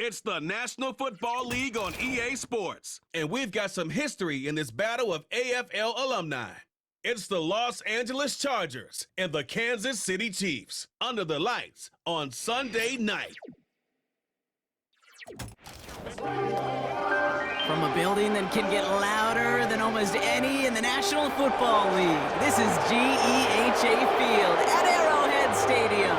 It's the National Football League on EA Sports, and we've got some history in this battle of AFL alumni. It's the Los Angeles Chargers and the Kansas City Chiefs under the lights on Sunday night. From a building that can get louder than almost any in the National Football League, this is GEHA Field at Arrowhead Stadium.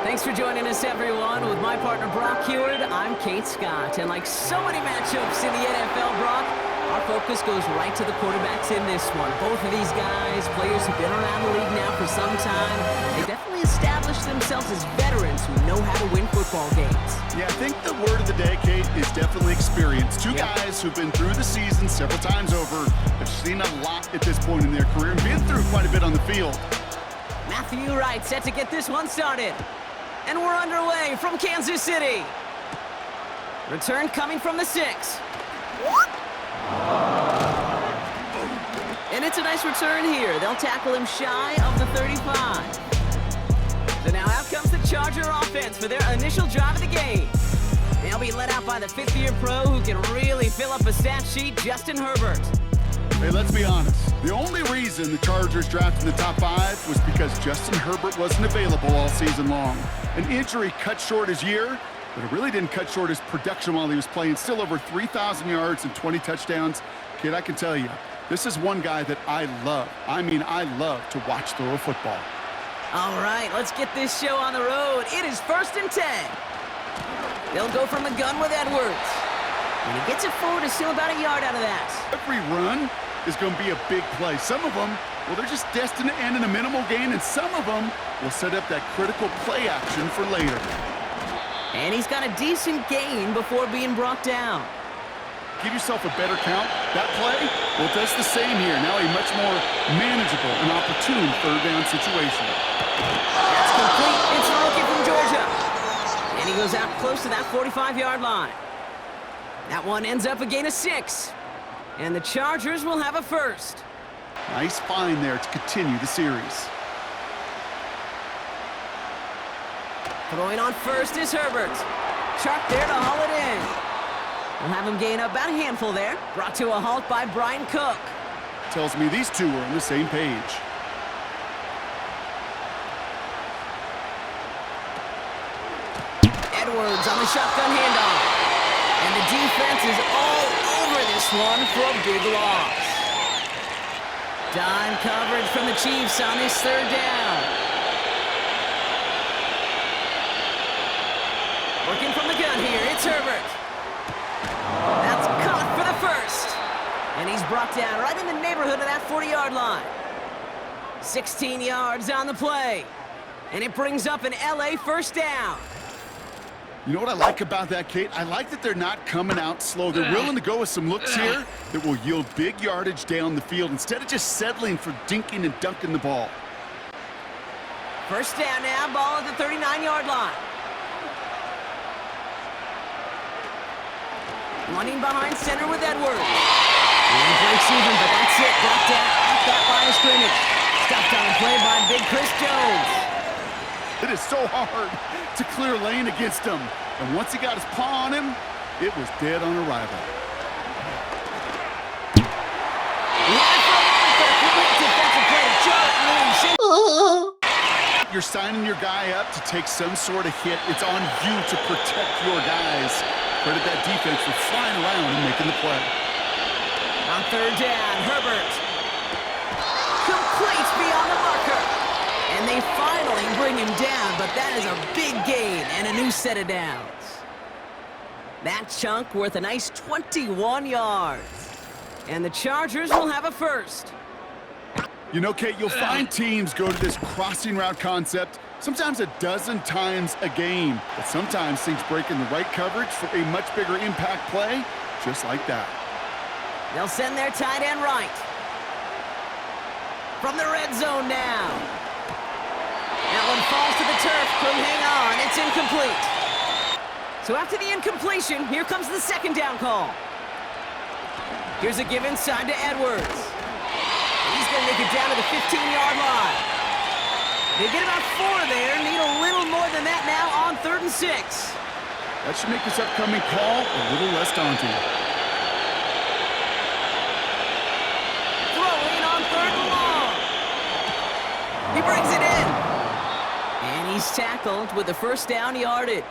Thanks for joining us, everyone. With my partner, Brock Heward, I'm Kate Scott. And like so many matchups in the NFL, Brock, our focus goes right to the quarterbacks in this one. Both of these guys, players who've been around the league now for some time, they definitely established themselves as veterans who know how to win football games. Yeah, I think the word of the day, Kate, is definitely experience. Two guys who've been through the season several times over, have seen a lot at this point in their career, and been through quite a bit on the field. Matthew Wright set to get this one started. And we're underway from Kansas City. Return coming from the 6. And it's a nice return here. They'll tackle him shy of the 35. So now out comes the Charger offense for their initial drive of the game. They'll be led out by the fifth-year pro who can really fill up a stat sheet, Justin Herbert. Hey, let's be honest. The only reason the Chargers drafted in the top 5 was because Justin Herbert wasn't available all season long. An injury cut short his year, but it really didn't cut short his production while he was playing. Still over 3,000 yards and 20 touchdowns. Kid, I can tell you, this is one guy that I love. I mean, I love to watch throw a football. All right, let's get this show on the road. It is 1st and 10. They'll go from the gun with Edwards. And he gets it forward to steal about a yard out of that. Every run is going to be a big play. Some of them, well, they're just destined to end in a minimal gain, and some of them will set up that critical play action for later. And he's got a decent gain before being brought down. Give yourself a better count. That play, well, that's the same here. Now a much more manageable and opportune third down situation. That's complete. It's a rookie from Georgia. And he goes out close to that 45-yard line. That one ends up a gain of 6. And the Chargers will have a first. Nice find there to continue the series. Throwing on first is Herbert. Sharp there to haul it in. We'll have him gain about a handful there. Brought to a halt by Brian Cook. Tells me these two are on the same page. Edwards on the shotgun handoff. And the defense is all over this one for a big loss. Dime coverage from the Chiefs on this third down. Working from the gun here, it's Herbert. That's caught for the first. And he's brought down right in the neighborhood of that 40-yard line. 16 yards on the play. And it brings up an LA first down. You know what I like about that, Kate? I like that they're not coming out slow. They're willing to go with some looks here that will yield big yardage down the field instead of just settling for dinking and dunking the ball. First down now, ball at the 39-yard line. Running behind center with Edwards. And breaks even, but that's it. Brought down at that line of scrimmage. Stopped on the play by big Chris Jones. It is so hard to clear lane against him. And once he got his paw on him, it was dead on arrival. You're signing your guy up to take some sort of hit. It's on you to protect your guys. Credit that defense for flying around and making the play. On third down, Herbert completes beyond the marker. And they finally bring him down, but that is a big gain and a new set of downs. That chunk worth a nice 21 yards. And the Chargers will have a first. You know, Kate, you'll find teams go to this crossing route concept sometimes a dozen times a game. But sometimes things break in the right coverage for a much bigger impact play, just like that. They'll send their tight end right. From the red zone now. That one falls to the turf. Couldn't hang on. It's incomplete. So after the incompletion, here comes the second down call. Here's a give inside to Edwards. He's going to make it down to the 15-yard line. They get about 4 there. Need a little more than that now on 3rd and 6. That should make this upcoming call a little less daunting. Throwing on 3rd and long. He brings it in. And he's tackled with the first down yardage.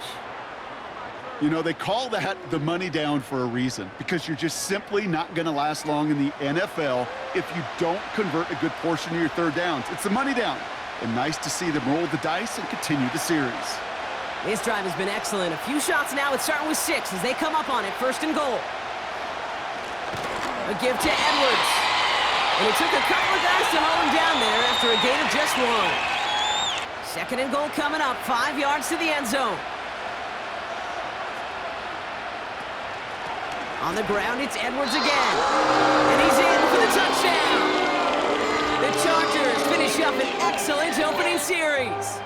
You know, they call that the money down for a reason, because you're just simply not going to last long in the NFL if you don't convert a good portion of your 3rd downs. It's the money down. And nice to see them roll the dice and continue the series. This drive has been excellent. A few shots now. It's starting with 6 as they come up on it. 1st and goal. A give to Edwards. And it took a couple of guys to hold him down there after a gain of just 1. 2nd and goal coming up. 5 yards to the end zone. On the ground, it's Edwards again. And he's in for the touchdown. The Chargers finish up an excellent opening series.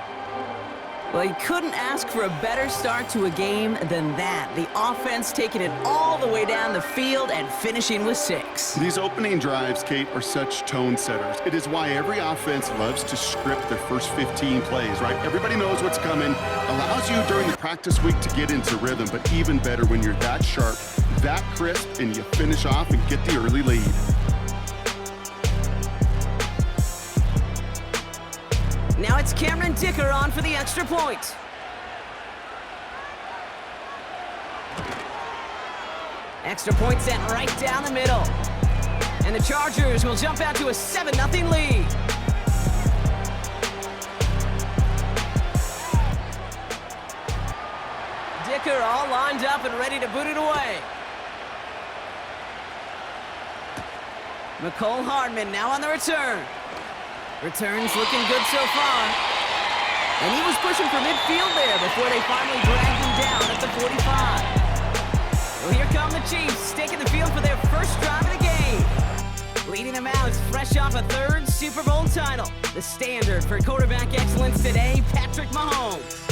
Well, you couldn't ask for a better start to a game than that. The offense taking it all the way down the field and finishing with 6. These opening drives, Kate, are such tone setters. It is why every offense loves to script their first 15 plays, right? Everybody knows what's coming. Allows you during the practice week to get into rhythm, but even better when you're that sharp, that crisp, and you finish off and get the early lead. Now it's Cameron Dicker on for the extra point. Extra point sent right down the middle. And the Chargers will jump out to a 7-0 lead. Dicker all lined up and ready to boot it away. McCole Hardman now on the return. Returns looking good so far. And he was pushing for midfield there before they finally dragged him down at the 45. Well, here come the Chiefs, taking the field for their first drive of the game. Leading them out, fresh off a 3rd Super Bowl title. The standard for quarterback excellence today, Patrick Mahomes.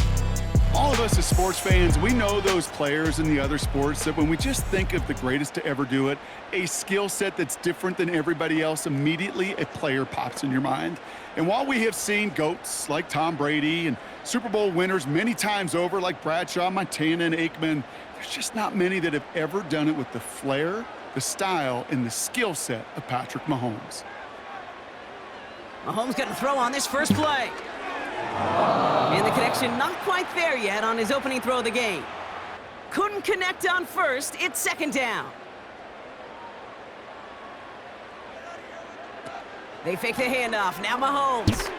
All of us as sports fans, we know those players in the other sports that when we just think of the greatest to ever do it, a skill set that's different than everybody else, immediately a player pops in your mind. And while we have seen GOATs like Tom Brady and Super Bowl winners many times over like Bradshaw, Montana, and Aikman, there's just not many that have ever done it with the flair, the style, and the skill set of Patrick Mahomes. Mahomes got to throw on this first play. And the connection not quite there yet on his opening throw of the game. Couldn't connect on first. It's 2nd down. They fake the handoff. Now Mahomes.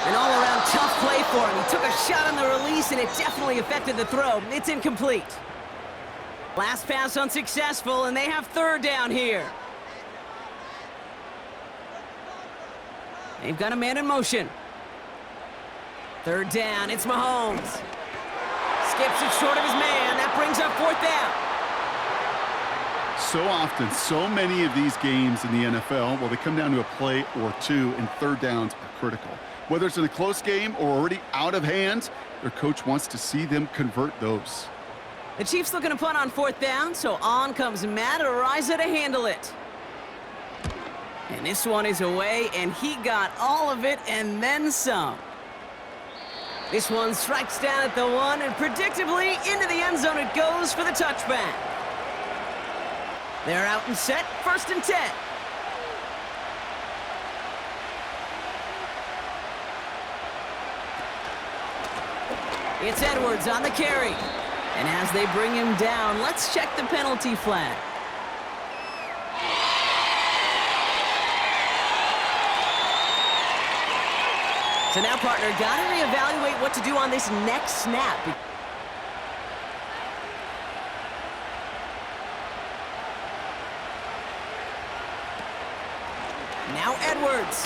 An all-around tough play for him. He took a shot on the release, and it definitely affected the throw. It's incomplete. Last pass unsuccessful, and they have 3rd down here. They've got a man in motion. 3rd down, it's Mahomes. Skips it short of his man. That brings up 4th down. So often, so many of these games in the NFL, well, they come down to a play or two, and 3rd downs are critical. Whether it's in a close game or already out of hand, their coach wants to see them convert those. The Chiefs looking to punt on 4th down, so on comes Matt Araiza to handle it. And this one is away, and he got all of it and then some. This one strikes down at the 1, and predictably into the end zone it goes for the touchback. They're out and set, 1st and 10. It's Edwards on the carry. And as they bring him down, let's check the penalty flag. So now, partner, got to reevaluate what to do on this next snap. Now Edwards.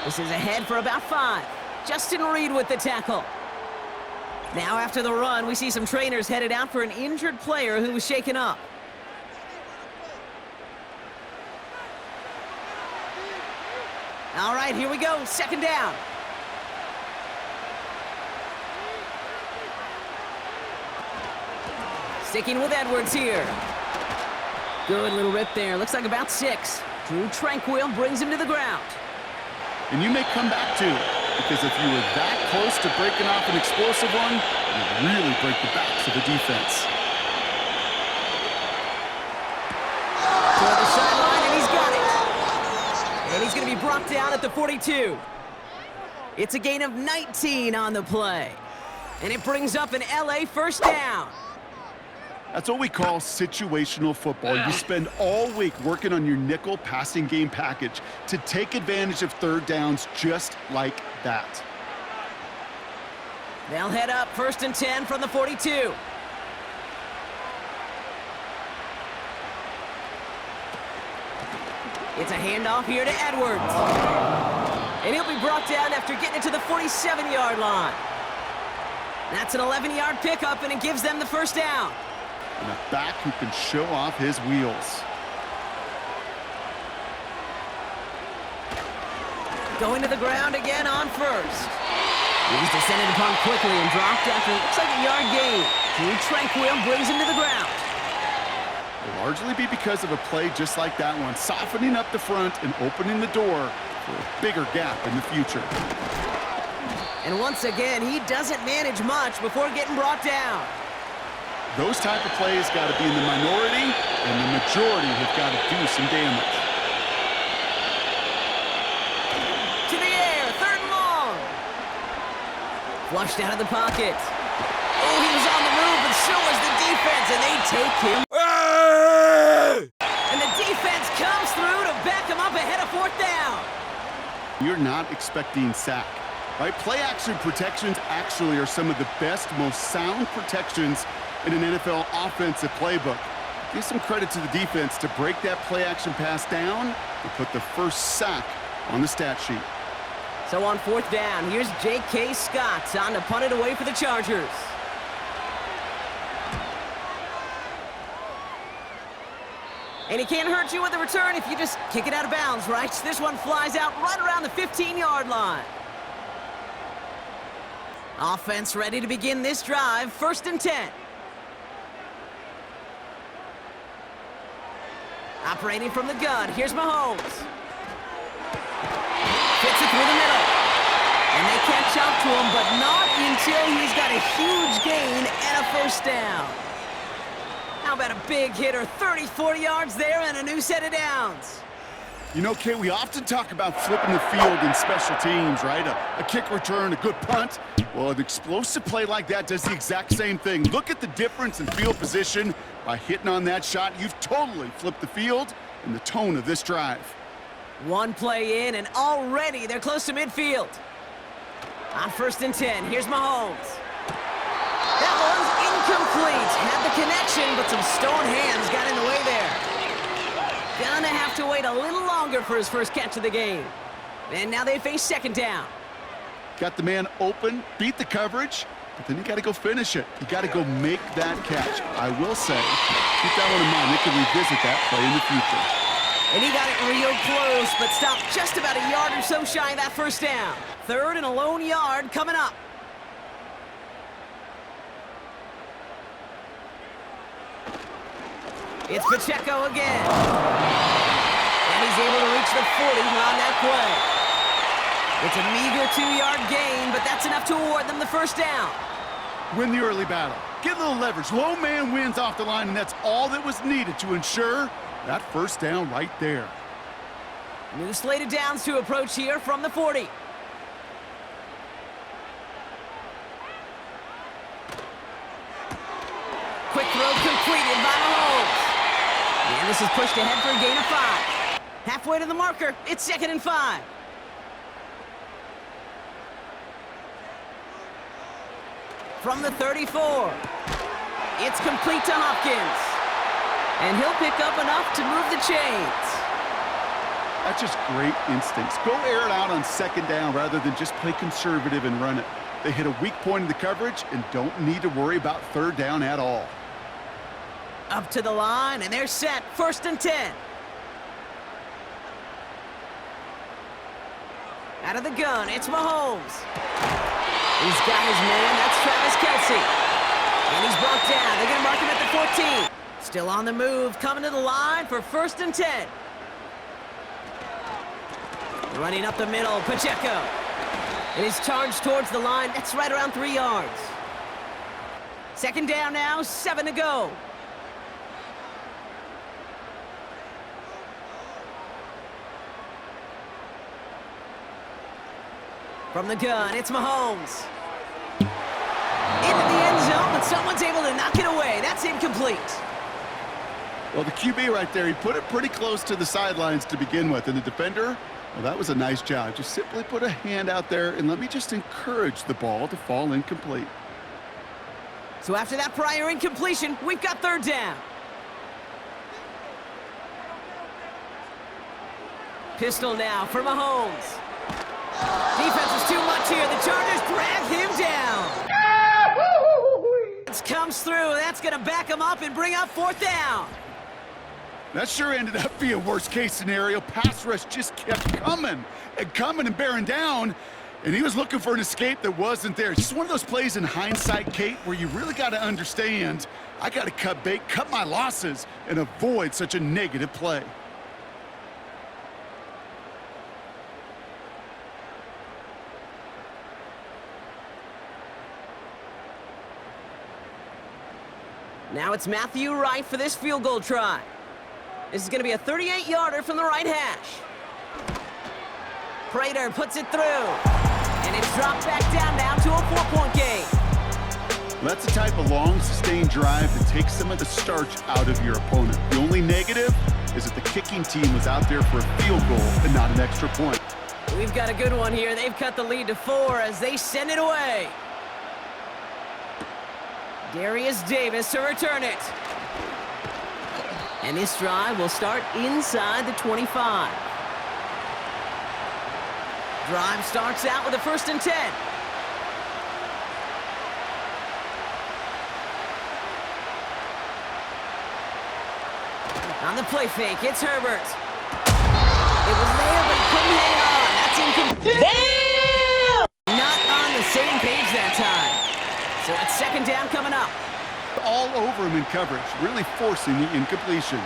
This is ahead for about 5. Justin Reed with the tackle. Now after the run, we see some trainers headed out for an injured player who was shaken up. All right, here we go. 2nd down. Sticking with Edwards here. Good little rip there. Looks like about 6. Drew Tranquil brings him to the ground. And you may come back to because if you were that close to breaking off an explosive one, you'd really break the backs of the defense. Toward the sideline, and he's got it. And he's going to be brought down at the 42. It's a gain of 19 on the play. And it brings up an LA first down. That's what we call situational football. You spend all week working on your nickel passing game package to take advantage of third downs just like that. They'll head up 1st and 10 from the 42. It's a handoff here to Edwards. And he'll be brought down after getting it to the 47-yard line. That's an 11-yard pickup, and it gives them the first down. And a back who can show off his wheels. Going to the ground again on first. He's descended upon quickly and dropped after, looks like a yard gain. Drew Tranquil brings him to the ground. Will largely be because of a play just like that one, softening up the front and opening the door for a bigger gap in the future. And once again, he doesn't manage much before getting brought down. Those type of plays got to be in the minority, and the majority have got to do some damage. To the air, 3rd and long. Flushed out of the pocket. Oh, he was on the move, but so was the defense, and they take him. And the defense comes through to back him up ahead of 4th down. You're not expecting sack, right? Play action protections actually are some of the best, most sound protections in an NFL offensive playbook. Give some credit to the defense to break that play action pass down and put the first sack on the stat sheet. So on 4th down, here's J.K. Scott on to punt it away for the Chargers. And he can't hurt you with the return if you just kick it out of bounds, right? This one flies out right around the 15-yard line. Offense ready to begin this drive, 1st and 10. Operating from the gun, here's Mahomes. Fits it through the middle. And they catch up to him, but not until he's got a huge gain and a first down. How about a big hitter, 30, 40 yards there and a new set of downs. You know, Kay, we often talk about flipping the field in special teams, right? A kick return, a good punt. Well, an explosive play like that does the exact same thing. Look at the difference in field position. By hitting on that shot, you've totally flipped the field and the tone of this drive. One play in, and already they're close to midfield. On 1st and 10, here's Mahomes. That one's incomplete. Had the connection, but some stone hands got in the way there. Gonna have to wait a little longer for his first catch of the game. And now they face 2nd down. Got the man open, beat the coverage, but then you got to go finish it. You got to go make that catch. I will say, keep that one in mind. They can revisit that play in the future. And he got it real close, but stopped just about a yard or so shy of that first down. 3rd and a lone yard coming up. It's Pacheco again. And he's able to reach the 40 on that play. It's a meager 2-yard gain, but that's enough to award them the first down. Win the early battle. Get a little leverage. Low man wins off the line, and that's all that was needed to ensure that first down right there. New slated downs to approach here from the 40. Quick throw completed by Mahomes. And this is pushed ahead for a gain of 5. Halfway to the marker, it's 2nd and 5. From the 34. It's complete to Hopkins. And he'll pick up enough to move the chains. That's just great instincts. Go air it out on 2nd down rather than just play conservative and run it. They hit a weak point in the coverage and don't need to worry about 3rd down at all. Up to the line, and they're set. 1st and 10. Out of the gun, it's Mahomes. He's got his man, that's Travis Kelce. And he's brought down. They're going to mark him at the 14. Still on the move, coming to the line for 1st and 10. Running up the middle, Pacheco. And he's charged towards the line. That's right around 3 yards. Second down now, 7 to go. From the gun, it's Mahomes. Into the end zone, but someone's able to knock it away. That's incomplete. Well, the QB right there, he put it pretty close to the sidelines to begin with. And the defender, well, that was a nice job. Just simply put a hand out there and let me just encourage the ball to fall incomplete. So after that prior incompletion, we've got third down. Pistol now for Mahomes. Defense is too much here. The Chargers drag him down. It comes through. That's going to back him up and bring up fourth down. That sure ended up being a worst-case scenario. Pass rush just kept coming and bearing down, and he was looking for an escape that wasn't there. It's just one of those plays in hindsight, Kate, where you really got to understand, I got to cut bait, cut my losses, and avoid such a negative play. Now it's Matthew Wright for this field goal try. This is going to be a 38-yarder from the right hash. Prater puts it through. And it's dropped back down now to a 4-point game. That's the type of long, sustained drive that takes some of the starch out of your opponent. The only negative is that the kicking team was out there for a field goal and not an extra point. We've got a good one here. They've cut the lead to 4 as they send it away. Darius Davis to return it. And this drive will start inside the 25. Drive starts out with a 1st and 10. On the play fake, it's Herbert. It was there, but he couldn't hang on. That's incomplete. Damn! Not on the same page that time. So it's second down coming up. All over him in coverage, really forcing the incompletion.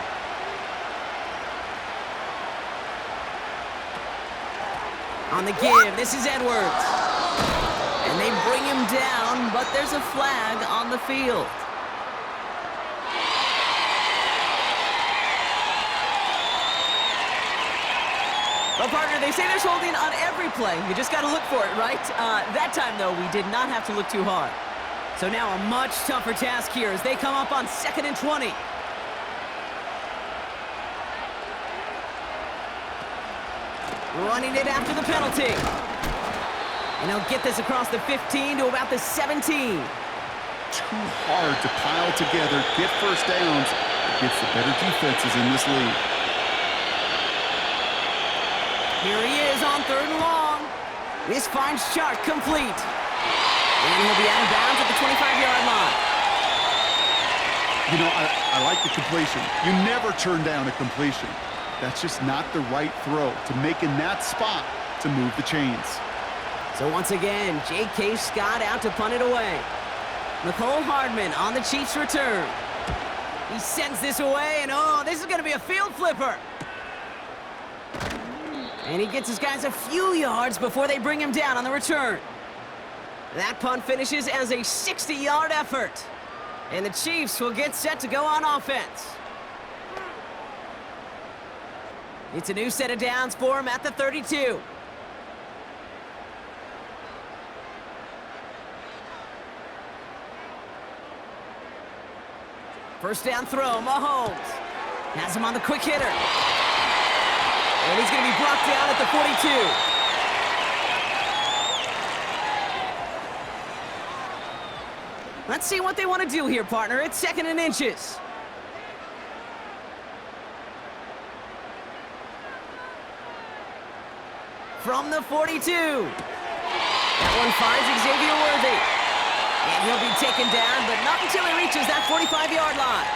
On the give, this is Edwards. And they bring him down, but there's a flag on the field. Well, partner, they say there's holding on every play. You just got to look for it, right? That time, though, we did not have to look too hard. So now a much tougher task here as they come up on 2nd and 20. Running it after the penalty. And he'll get this across the 15 to about the 17. Too hard to pile together, get first downs against the better defenses in this league. Here he is on 3rd and long. This finds Chark complete. And he'll be out of bounds at the 25-yard line. You know, I like the completion. You never turn down a completion. That's just not the right throw to make in that spot to move the chains. So once again, J.K. Scott out to punt it away. Nicole Hardman on the Chiefs' return. He sends this away, and oh, this is going to be a field flipper. And he gets his guys a few yards before they bring him down on the return. That punt finishes as a 60-yard effort. And the Chiefs will get set to go on offense. It's a new set of downs for him at the 32. First down throw, Mahomes. Has him on the quick hitter. And he's going to be brought down at the 42. Let's see what they want to do here, partner. It's 2nd and inches. From the 42. That one finds Xavier Worthy. And he'll be taken down, but not until he reaches that 45-yard line.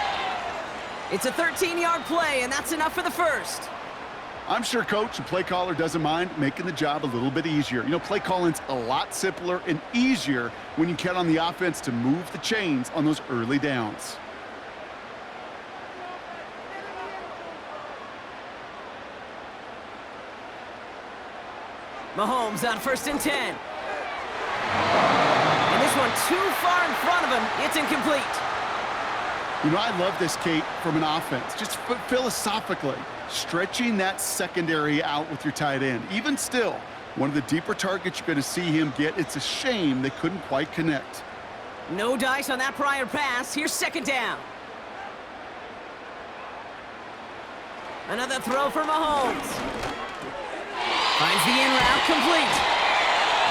It's a 13-yard play, and that's enough for the first. I'm sure coach and play caller doesn't mind making the job a little bit easier. You know, play calling's a lot simpler and easier when you count on the offense to move the chains on those early downs. Mahomes on 1st and 10. too far in front of him. It's incomplete. You know, I love this, Kate, from an offense. Just philosophically, stretching that secondary out with your tight end. Even still, one of the deeper targets you're going to see him get. It's a shame they couldn't quite connect. No dice on that prior pass. Here's second down. Another throw for Mahomes. Finds the in route complete.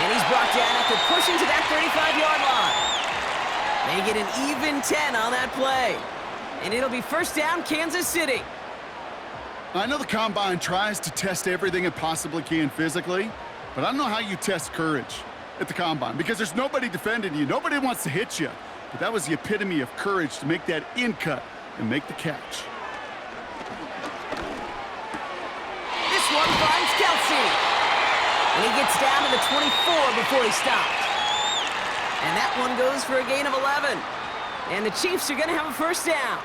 And he's brought down after pushing to that 35-yard line. They get an even 10 on that play. And it'll be first down, Kansas City. I know the Combine tries to test everything it possibly can physically, but I don't know how you test courage at the Combine because there's nobody defending you. Nobody wants to hit you. But that was the epitome of courage to make that in cut and make the catch. This one finds Kelsey. And he gets down to the 24 before he stops. And that one goes for a gain of 11. And the Chiefs are going to have a first down.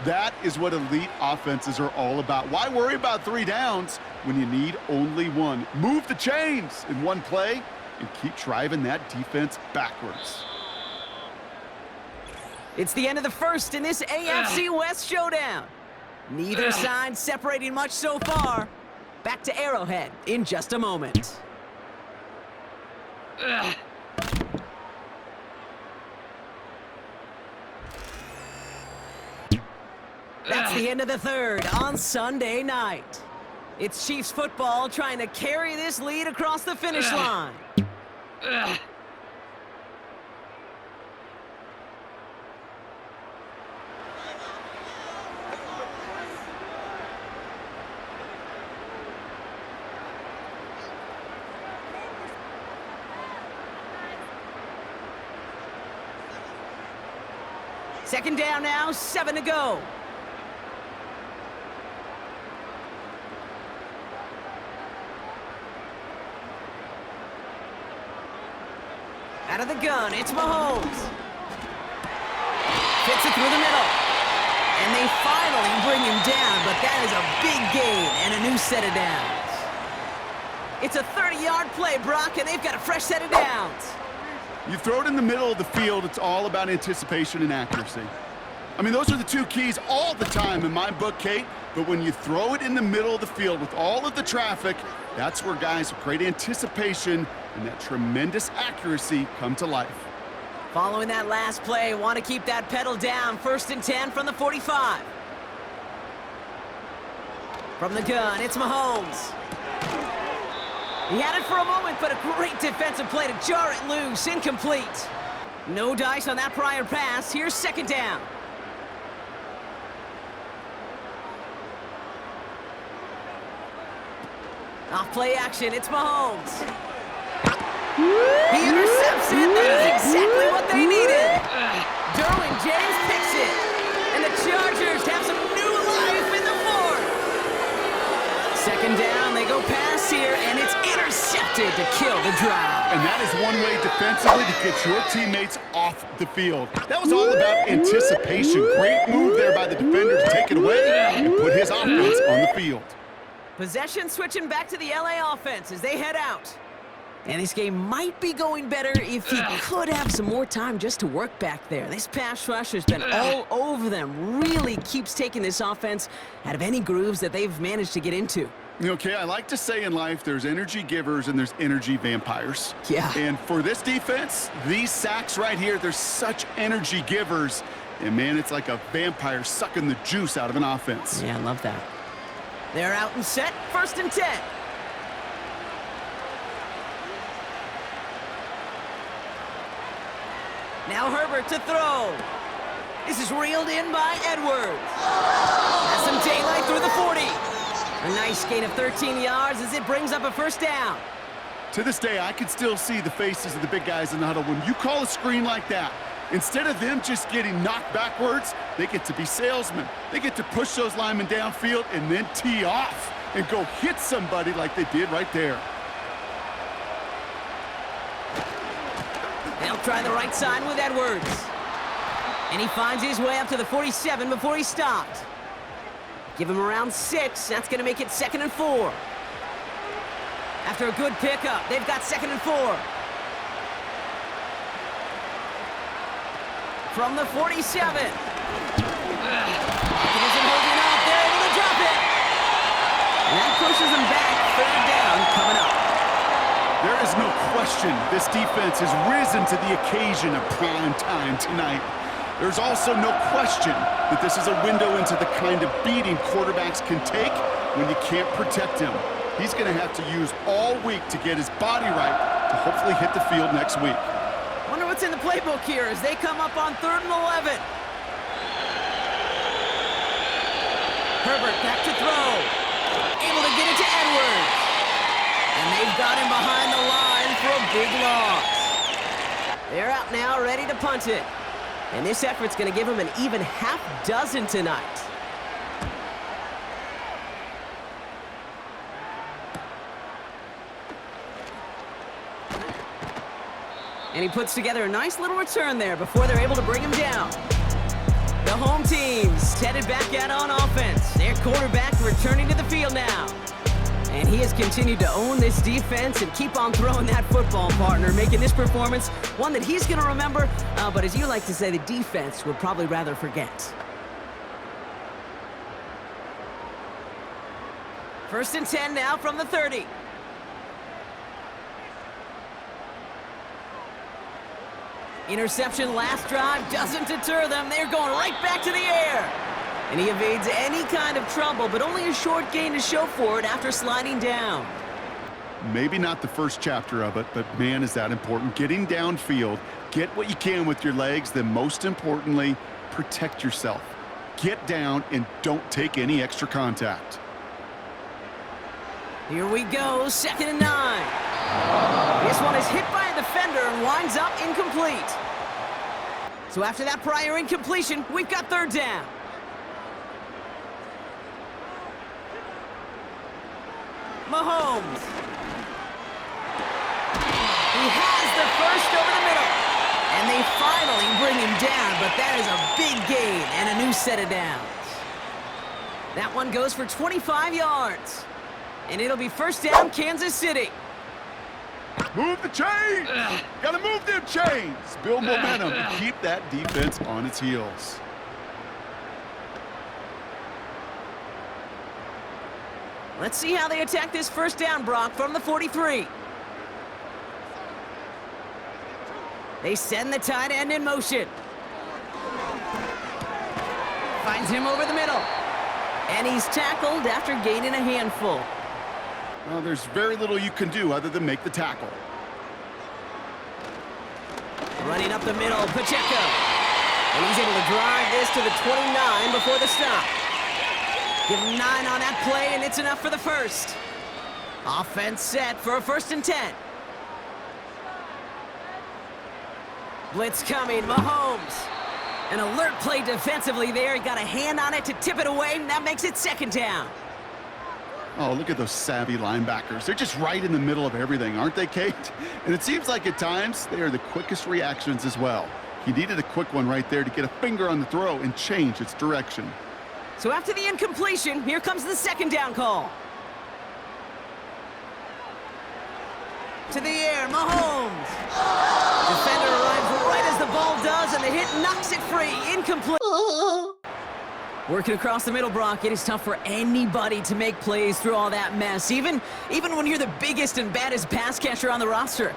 That is what elite offenses are all about. Why worry about 3 downs when you need only 1? Move the chains in one play and keep driving that defense backwards. It's the end of the first in this AFC West showdown. Neither side separating much so far. Back to Arrowhead in just a moment. That's the end of the third on Sunday night. It's Chiefs football trying to carry this lead across the finish line. Second down now, 7 to go. Out of the gun, it's Mahomes. Fits it through the middle. And they finally bring him down, but that is a big gain and a new set of downs. It's a 30-yard play, Brock, and they've got a fresh set of downs. You throw it in the middle of the field, it's all about anticipation and accuracy. I mean, those are the 2 keys all the time in my book, Kate. But when you throw it in the middle of the field with all of the traffic, that's where guys with great anticipation and that tremendous accuracy come to life. Following that last play, want to keep that pedal down. 1st and 10 from the 45. From the gun, it's Mahomes. He had it for a moment, but a great defensive play to jar it loose. Incomplete. No dice on that prior pass. Here's second down. Off play action, it's Mahomes. He intercepts it. That is exactly what they needed. Derwin James picks it. And the Chargers have some new life in the fourth. Second down, they go pass here, and it's intercepted to kill the drive. And that is one way defensively to get your teammates off the field. That was all about anticipation. Great move there by the defender to take it away and put his offense on the field. Possession switching back to the LA offense as they head out. And this game might be going better if he could have some more time just to work back there. This pass rush has been all over them. Really keeps taking this offense out of any grooves that they've managed to get into. Okay, I like to say in life there's energy givers and there's energy vampires. Yeah. And for this defense, these sacks right here, they're such energy givers. And man, it's like a vampire sucking the juice out of an offense. Yeah, I love that. They're out and set, 1st and 10. Now Herbert to throw. This is reeled in by Edwards. Has some daylight through the 40. A nice gain of 13 yards as it brings up a first down. To this day, I can still see the faces of the big guys in the huddle. When you call a screen like that, instead of them just getting knocked backwards, they get to be salesmen. They get to push those linemen downfield and then tee off and go hit somebody like they did right there. They'll try the right side with Edwards. And he finds his way up to the 47 before he stopped. Give him around 6. That's going to make it 2nd and 4. After a good pickup, they've got 2nd and 4. from the 47. He isn't holding up. They're able to drop it. And that pushes them back. Third down coming up. There is no question this defense has risen to the occasion of prime time tonight. There's also no question that this is a window into the kind of beating quarterbacks can take when you can't protect him. He's going to have to use all week to get his body right to hopefully hit the field next week. Wonder what's in the playbook here as they come up on 3rd and 11. Herbert back to throw. Able to get it to Edwards. And they've got him behind the line for a big loss. They're out now, ready to punt it. And this effort's going to give him an even half dozen tonight. And he puts together a nice little return there before they're able to bring him down. The home team's headed back out on offense. Their quarterback returning to the field now. And he has continued to own this defense and keep on throwing that football, partner, making this performance one that he's going to remember, but as you like to say, the defense would probably rather forget. 1st and 10 now from the 30. Interception last drive doesn't deter them. They're going right back to the air. And he evades any kind of trouble, but only a short gain to show for it after sliding down. Maybe not the first chapter of it, but man, is that important. Getting downfield, get what you can with your legs, then most importantly, protect yourself. Get down and don't take any extra contact. Here we go, 2nd and 9. This one is hit by a defender and winds up incomplete. So after that prior incompletion, we've got 3rd down. Mahomes. He has the first over the middle. And they finally bring him down, but that is a big gain and a new set of downs. That one goes for 25 yards. And it'll be 1st down, Kansas City. Move the chains! Gotta move them chains! Build momentum and keep that defense on its heels. Let's see how they attack this 1st down, Brock, from the 43. They send the tight end in motion. Finds him over the middle. And he's tackled after gaining a handful. Well, there's very little you can do other than make the tackle. Running up the middle, Pacheco. And he's able to drive this to the 29 before the stop. Give him 9 on that play, and it's enough for the first. Offense set for a 1st and 10. Blitz coming, Mahomes. An alert play defensively there. He got a hand on it to tip it away, and that makes it 2nd down. Oh, look at those savvy linebackers. They're just right in the middle of everything, aren't they, Kate? And it seems like at times they are the quickest reactions as well. He needed a quick one right there to get a finger on the throw and change its direction. So after the incompletion, here comes the 2nd down call. To the air, Mahomes. Defender arrives right as the ball does, and the hit knocks it free. Incomplete. Working across the middle, Brock, it is tough for anybody to make plays through all that mess, even when you're the biggest and baddest pass catcher on the roster.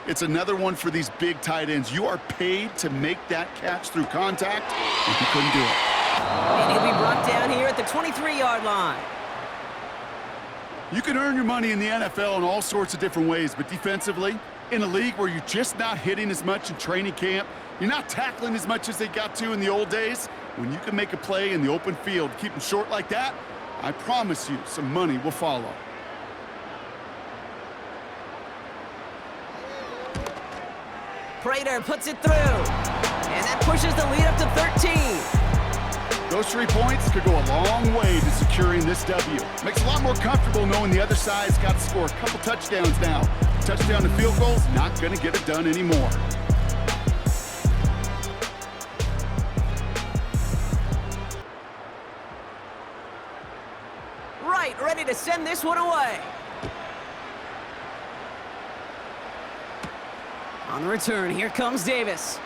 It's another one for these big tight ends. You are paid to make that catch through contact, and he couldn't do it. And he'll be brought down here at the 23-yard line. You can earn your money in the NFL in all sorts of different ways, but defensively, in a league where you're just not hitting as much in training camp, you're not tackling as much as they got to in the old days, when you can make a play in the open field, keep them short like that, I promise you some money will follow. Prater puts it through, and that pushes the lead up to 13. Those 3 points could go a long way to securing this W. Makes it a lot more comfortable knowing the other side's got to score a couple touchdowns now. Touchdown to field goals, not going to get it done anymore. Right, ready to send this one away. On the return, here comes Davis.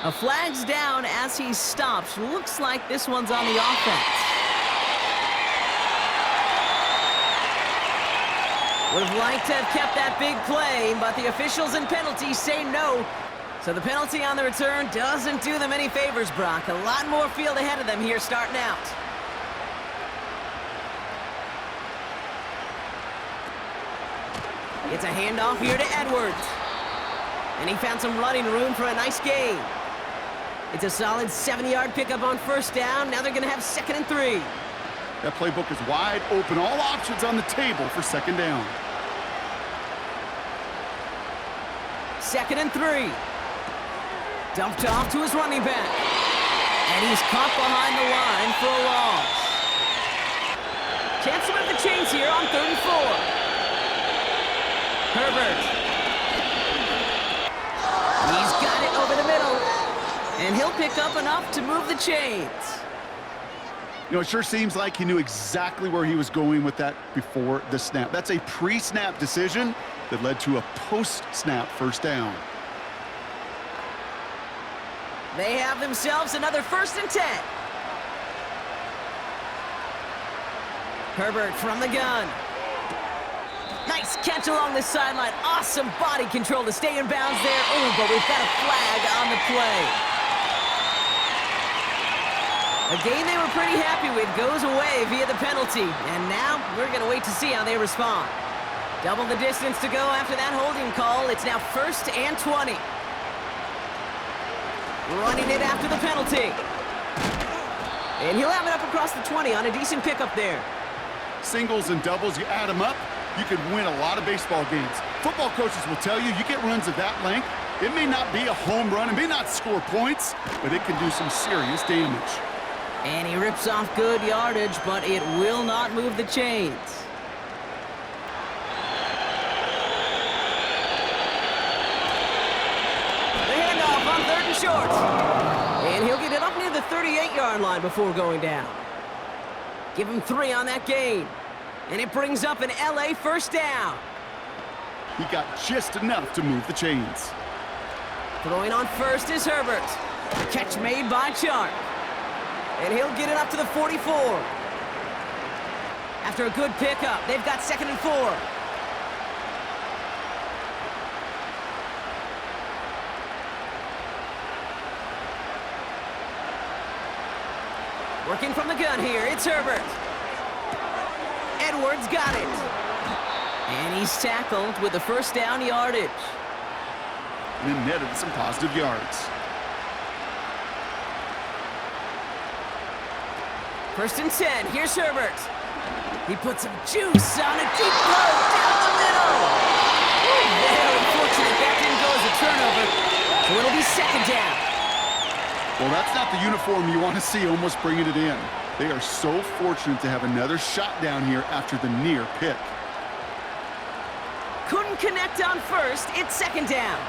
A flag's down as he stops. Looks like this one's on the offense. Would have liked to have kept that big play, but the officials and penalties say no. So the penalty on the return doesn't do them any favors, Brock. A lot more field ahead of them here starting out. It's a handoff here to Edwards. And he found some running room for a nice gain. It's a solid 70-yard pickup on first down. Now they're going to have 2nd and 3. That playbook is wide open. All options on the table for 2nd down. 2nd and 3. Dumped off to his running back. And he's caught behind the line for a loss. Chance to move the chains here on 3rd and 4. Herbert. He's got it over the middle. And he'll pick up enough to move the chains. You know, it sure seems like he knew exactly where he was going with that before the snap. That's a pre-snap decision that led to a post-snap first down. They have themselves another 1st and 10. Herbert from the gun. Nice catch along the sideline. Awesome body control to stay in bounds there. Oh, but we've got a flag on the play. A game they were pretty happy with goes away via the penalty. And now we're going to wait to see how they respond. Double the distance to go after that holding call. It's now 1st and 20. Running it after the penalty. And he'll have it up across the 20 on a decent pickup there. Singles and doubles, you add them up, you could win a lot of baseball games. Football coaches will tell you, you get runs of that length, it may not be a home run, it may not score points, but it can do some serious damage. And he rips off good yardage, but it will not move the chains. The handoff on 3rd and short. And he'll get it up near the 38-yard line before going down. Give him 3 on that gain. And it brings up an LA first down. He got just enough to move the chains. Throwing on first is Herbert. Catch made by Chark. And he'll get it up to the 44. After a good pickup, they've got 2nd and 4. Working from the gun here, it's Herbert. Edwards got it. And he's tackled with the first down yardage. And then netted some positive yards. 1st and 10, here's Herbert. He puts some juice on a deep throw down the middle. Very unfortunate that didn't go as a turnover. So it'll be 2nd down. Well, that's not the uniform you want to see almost bringing it in. They are so fortunate to have another shot down here after the near pick. Couldn't connect on first. It's 2nd down.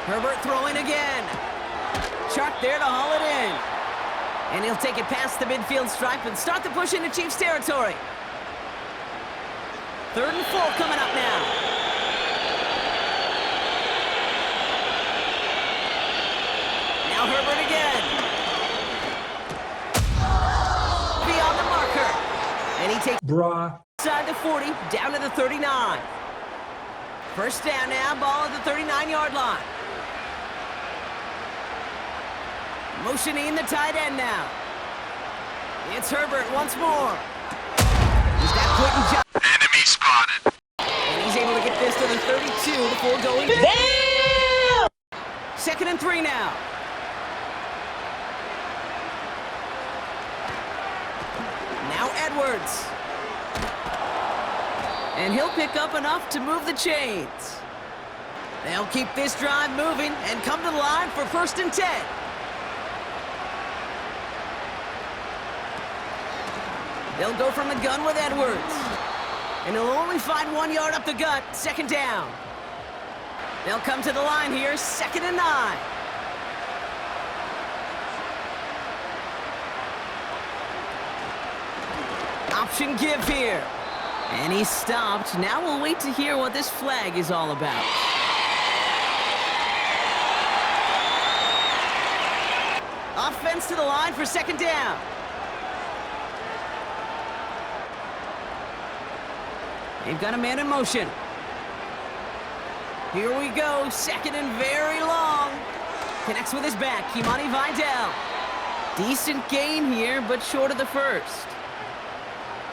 Herbert throwing again. Chark there to haul it in. And he'll take it past the midfield stripe and start the push into Chiefs territory. 3rd and 4 coming up now. Now Herbert again. Beyond the marker. And he takes inside the 40, down to the 39. First down now, ball at the 39-yard line. Motioning the tight end now. It's Herbert once more. He's got Quentin Johnston. Enemy spotted. And he's able to get this to the 32 before going. Damn! 2nd and 3 now. Now Edwards. And he'll pick up enough to move the chains. They'll keep this drive moving and come to the line for 1st and 10. They'll go from the gun with Edwards. And he'll only find 1 yard up the gut, 2nd down. They'll come to the line here, 2nd and 9. Option give here. And he's stopped. Now we'll wait to hear what this flag is all about. Offense to the line for second down. They've got a man in motion. Here we go, second and very long. Connects with his back, Kimani Vidal. Decent gain here, but short of the first.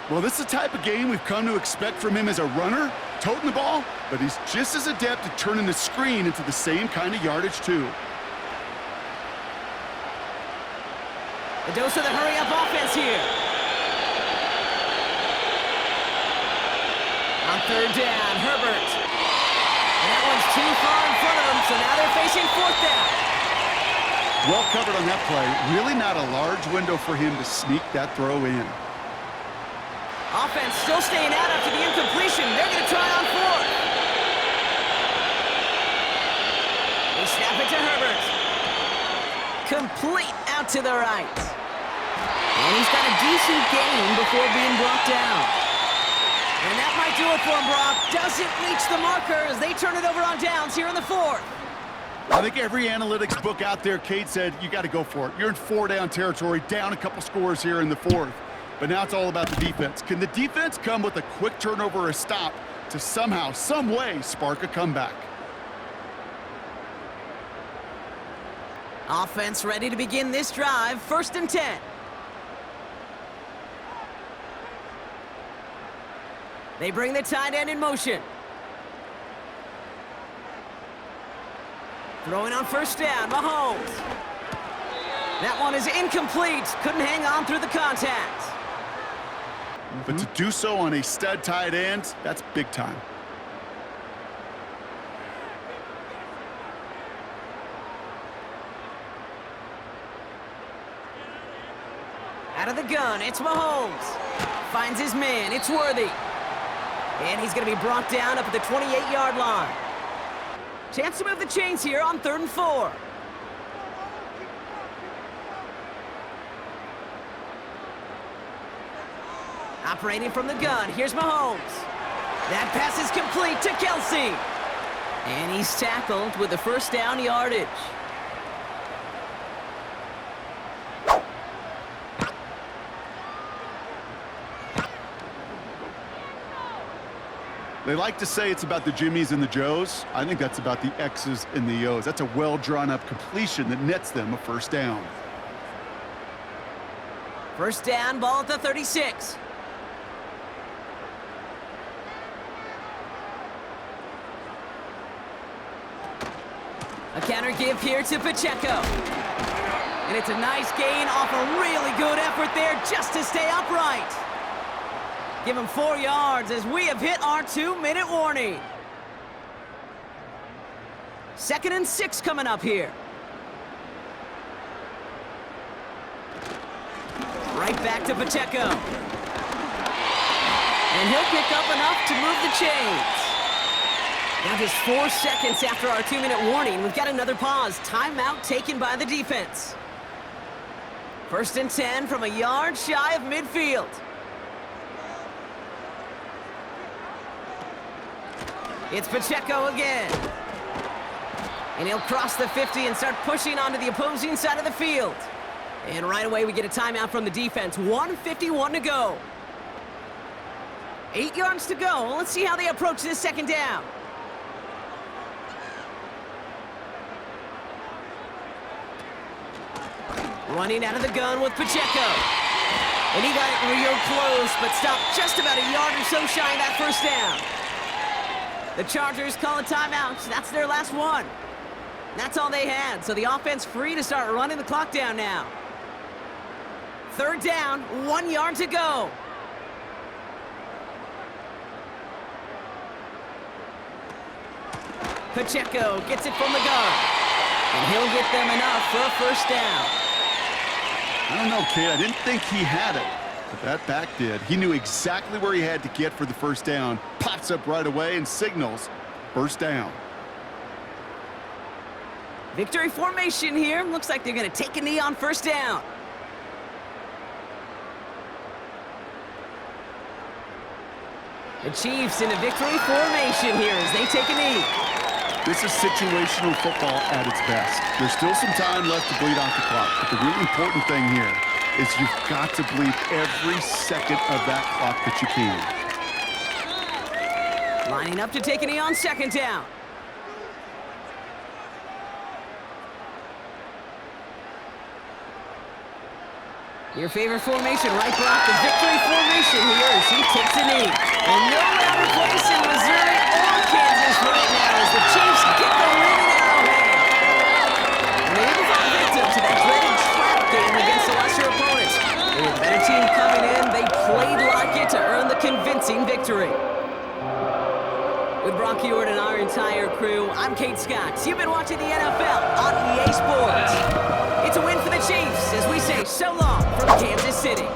Well, this is the type of game we've come to expect from him as a runner, toting the ball, but he's just as adept at turning the screen into the same kind of yardage, too. A dose of the hurry-up offense here. On third down, Herbert. And that one's too far in front of him, so now they're facing fourth down. Well covered on that play. Really not a large window for him to sneak that throw in. Offense still staying out after the incompletion. They're going to try on fourth. They snap it to Herbert. Complete out to the right. And he's got a decent gain before being brought down. And that might do it for him, Brock. Doesn't reach the marker as they turn it over on downs here in the fourth. I think every analytics book out there, Kate, said you got to go for it. You're in four-down territory, down a couple scores here in the fourth. But now it's all about the defense. Can the defense come with a quick turnover or a stop to somehow, some way, spark a comeback? Offense ready to begin this drive. First and 10. They bring the tight end in motion. Throwing on first down, Mahomes. That one is incomplete. Couldn't hang on through the contact. But to do so on a stud tight end, that's big time. Out of the gun, it's Mahomes. Finds his man, it's Worthy. And he's going to be brought down up at the 28-yard line. Chance to move the chains here on 3rd and 4. Operating from the gun, here's Mahomes. That pass is complete to Kelsey. And he's tackled with the first down yardage. They like to say it's about the Jimmies and the Joes. I think that's about the X's and the O's. That's a well-drawn-up completion that nets them a first down. First down, ball at the 36. A counter give here to Pacheco. And it's a nice gain off a really good effort there just to stay upright. Give him 4 yards as we have hit our 2-minute warning. 2nd and 6 coming up here. Right back to Pacheco. And he'll pick up enough to move the chains. Now just 4 seconds after our 2-minute warning, we've got another pause. Timeout taken by the defense. 1st and 10 from a yard shy of midfield. It's Pacheco again. And he'll cross the 50 and start pushing onto the opposing side of the field. And right away we get a timeout from the defense. 1:51 to go. 8 yards to go. Let's see how they approach this second down. Running out of the gun with Pacheco. And he got it real close, but stopped just about a yard or so shy of that first down. The Chargers call a timeout. That's their last one. That's all they had, so the offense free to start running the clock down now. 3rd down, 1 yard to go. Pacheco gets it from the gun. And he'll get them enough for a first down. I don't know, kid. I didn't think he had it, but that back did. He knew exactly where he had to get for the first down. Pops up right away and signals first down. Victory formation here. Looks like they're going to take a knee on first down. The Chiefs in a victory formation here as they take a knee. This is situational football at its best. There's still some time left to bleed out the clock, but the really important thing here is you've got to bleed every second of that clock that you can. Lining up to take a knee on second down. Your favorite formation, right, Brock? The victory formation here as he takes a knee. And no louder place in Missouri or Kansas right now as the Chiefs get the win in Arrowhead. And they even fall victim to that dreaded trap game against the lesser opponents. With the better team coming in, they played like it to earn the convincing victory. With Brock Ewart and our entire crew, I'm Kate Scott. You've been watching the NFL on EA Sports. It's a win for the Chiefs as we say so long from Kansas City.